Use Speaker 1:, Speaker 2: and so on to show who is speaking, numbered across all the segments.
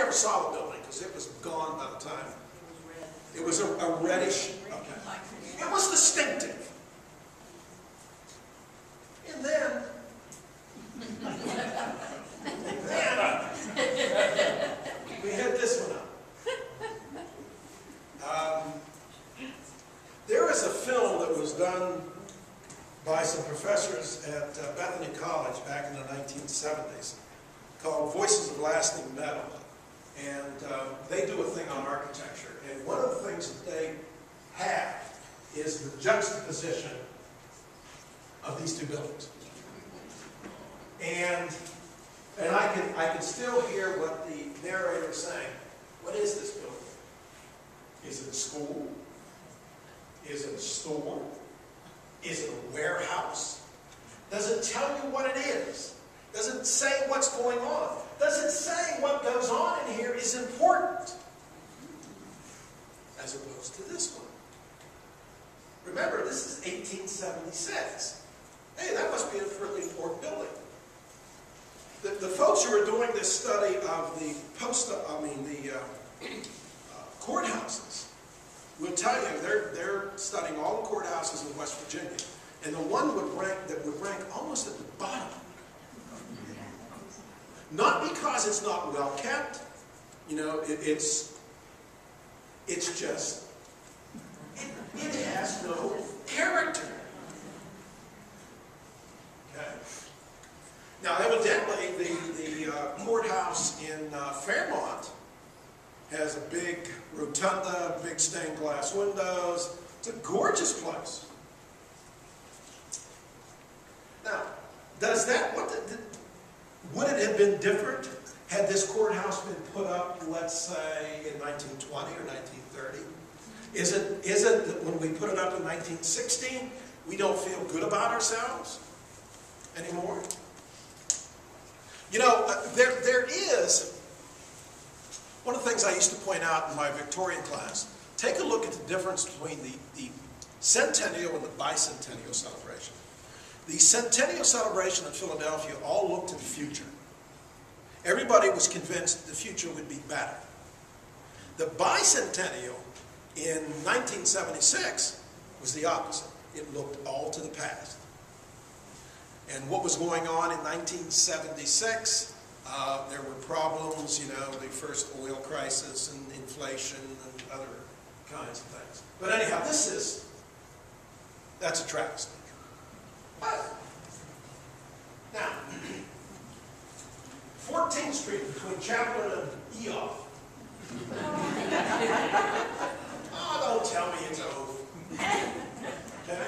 Speaker 1: never saw the building because it was gone by the time. It was a reddish. Okay. It was distinctive. And then we had this one up. There is a film that was done by some professors at Bethany College back in the 1970s called Voices of Lasting Metal. And they do a thing on architecture. And one of the things that they have is the juxtaposition of these two buildings. And I can still hear what the narrator is saying. What is this building? Is it a school? Is it a store? Is it a warehouse? Does it tell you what it is? Does it say what's going on? Does it say what goes on in here is important? As opposed to this one. Remember, this is 1876. Hey, that must be a fairly important building. The folks who are doing this study of the courthouses will tell you they're studying all the courthouses in West Virginia, and the one that would rank almost at the bottom. Not because it's not well kept, you know, it's just it has no character. Okay. Now, evidently, the courthouse in Fairmont has a big rotunda, big stained glass windows. It's a gorgeous place. Now, would it have been different had this courthouse been put up, let's say, in 1920 or 1930? Is it that when we put it up in 1916, we don't feel good about ourselves anymore? You know, there is, one of the things I used to point out in my Victorian class, take a look at the difference between the centennial and the bicentennial celebration. The centennial celebration in Philadelphia all looked to the future. Everybody was convinced the future would be better. The bicentennial in 1976 was the opposite. It looked all to the past. And what was going on in 1976, there were problems, you know, the first oil crisis and inflation and other kinds of things. But anyhow, that's a travesty. But, now, 14th Street between Chaplin and Eoff. Oh, don't tell me it's over. Okay?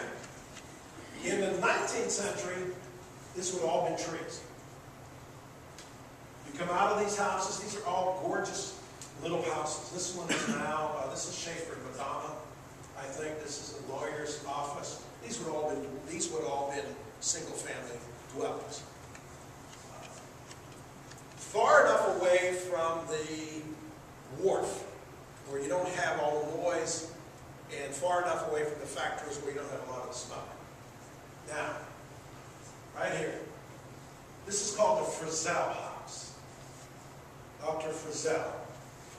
Speaker 1: In the 19th century, this would all been trees. You come out of these houses, these are all gorgeous little houses. This one is now, this is Schaefer and Madonna. I think this is a lawyer's office. These would all been single-family dwellings. Far enough away from the wharf, where you don't have all the noise, and far enough away from the factories where you don't have a lot of the smoke. Now, right here, this is called the Frizzell House. Dr. Frizzell.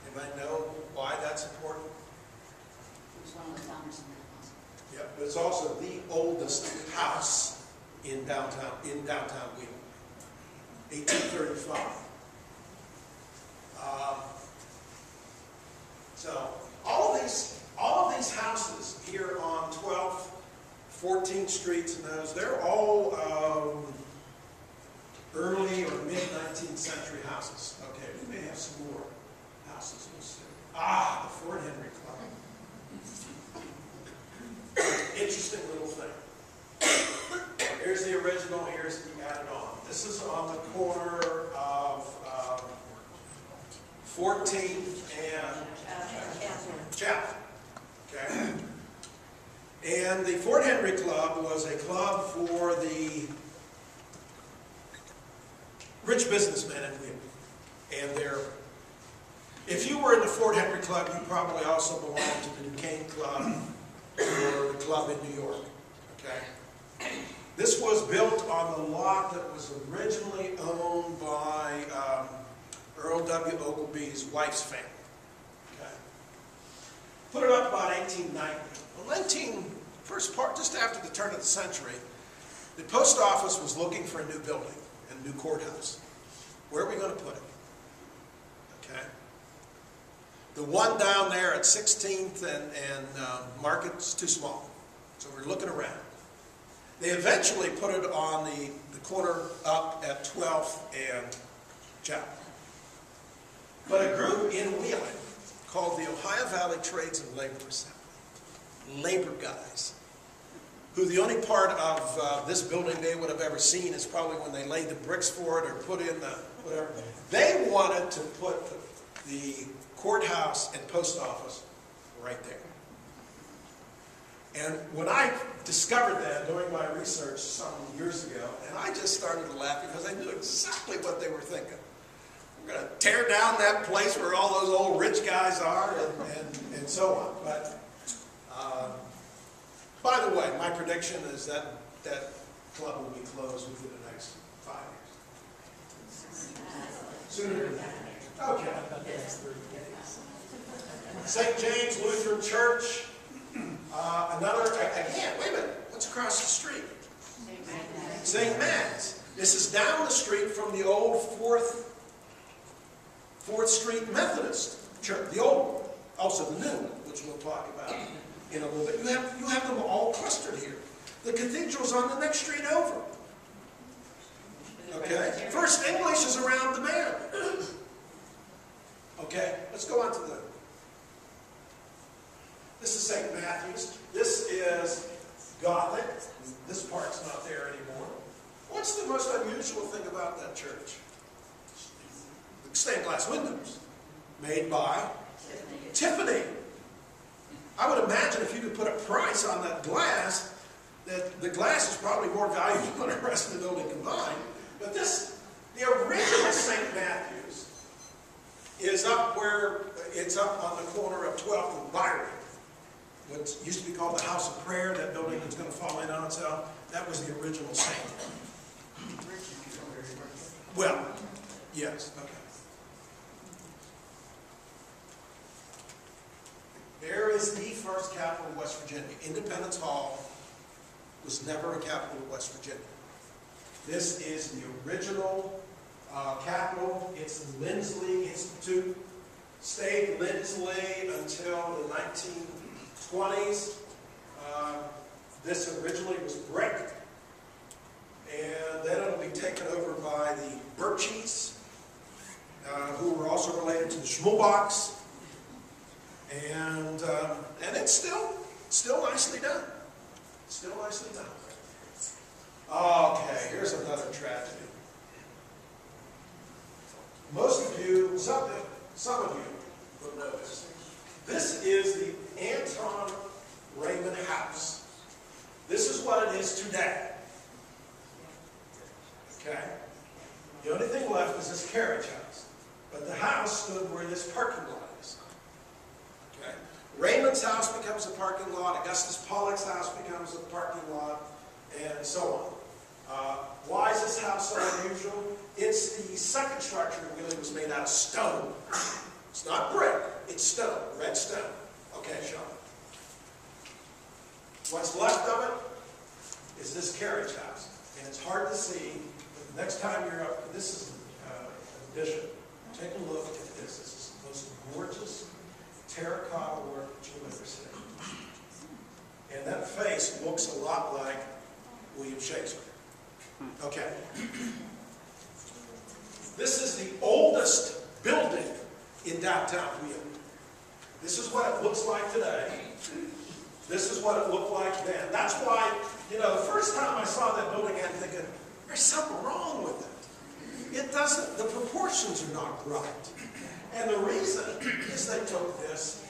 Speaker 1: Anybody know why that's important?
Speaker 2: It was one of the founders of that house.
Speaker 1: Yeah, but it's also the oldest house in downtown Wheeling. 1835. So all of these houses here on 12th, 14th Streets and those, they're all early or mid-19th century houses. Okay, we may have some more houses. We'll see. Ah, the Fort Henry Club. Interesting little thing. Here's the original, here's the added on. This is on the corner of 14th and Chatham. Okay? And the Fort Henry Club was a club for the rich businessmen in Wheeling. And if you were in the Fort Henry Club, you probably also belonged to the Duquesne Club or the club in New York. Okay? This was built on the lot that was originally owned by Earl Earl W. Ogilvy's wife's family. Okay. Put it up about 1890. Well, first part, just after the turn of the century, the post office was looking for a new building, a new courthouse. Where are we going to put it? Okay. The one down there at 16th and Market's too small. So we're looking around. They eventually put it on the corner up at 12th and Chapel. But a group in Wheeling called the Ohio Valley Trades and Labor Assembly, labor guys, who the only part of this building they would have ever seen is probably when they laid the bricks for it or put in the whatever. They wanted to put the courthouse and post office right there. And when I discovered that during my research some years ago, and I just started to laugh because I knew exactly what they were thinking. We're going to tear down that place where all those old rich guys are and so on. But by the way, my prediction is that that club will be closed within the next 5 years. Sooner. Okay. St. James Lutheran Church. Again, wait a minute. What's across the street? St. Matt's. This is down the street from the old 4th Street Methodist Church. The old one. Also the new one, which we'll talk about in a little bit. You have them all clustered here. The cathedral's on the next street over. Okay? First English is around the bend. Okay? Let's go on to the... This is St. Matthew's. This is Gothic. This part's not there anymore. What's the most unusual thing about that church? The stained glass windows. Made by Tiffany. I would imagine if you could put a price on that glass, that the glass is probably more valuable than the rest of the building combined. But the original St. Matthew's is up where, it's up on the corner of 12th and Byron. What used to be called the House of Prayer, that building that's going to fall in on itself, that was the original Saint. Well, yes, okay. There is the first capital of West Virginia. Independence Hall was never a capital of West Virginia. This is the original capital. It's the Lindsley Institute. Stayed Lindsley until the 1920s. This originally was brick, and then it'll be taken over by the Birchies, who were also related to the Schmulbachs, and it's still nicely done. Still nicely done. Okay, here's another tragedy. Most of you, some of you will know this. This is the Anton Raymond House. This is what it is today. Okay? The only thing left is this carriage house. But the house stood where this parking lot is. Okay? Raymond's house becomes a parking lot. Augustus Pollock's house becomes a parking lot. And so on. Why is this house so unusual? It's the second structure that really was made out of stone. It's not brick. It's stone. Red stone. Okay, Sean. What's left of it is this carriage house. And it's hard to see, but the next time you're up, this is an addition. Take a look at this. This is the most gorgeous terracotta work that you'll ever see. And that face looks a lot like William Shakespeare. Okay. This is the oldest building in downtown Wheeling. This is what it looks like today. This is what it looked like then. That's why, the first time I saw that building, I'm thinking, there's something wrong with it. It doesn't, the proportions are not right. And the reason is they took this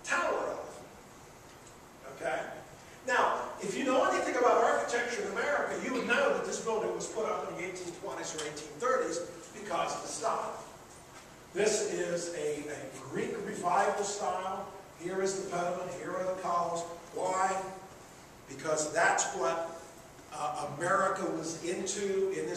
Speaker 1: tower off. Okay? Now, if you know anything about architecture in America, you would know that this building was put up in the 1820s or 1830s because of the style. This is a Greek revival style. Here is the pediment, here are the columns. Why? Because that's what America was into in this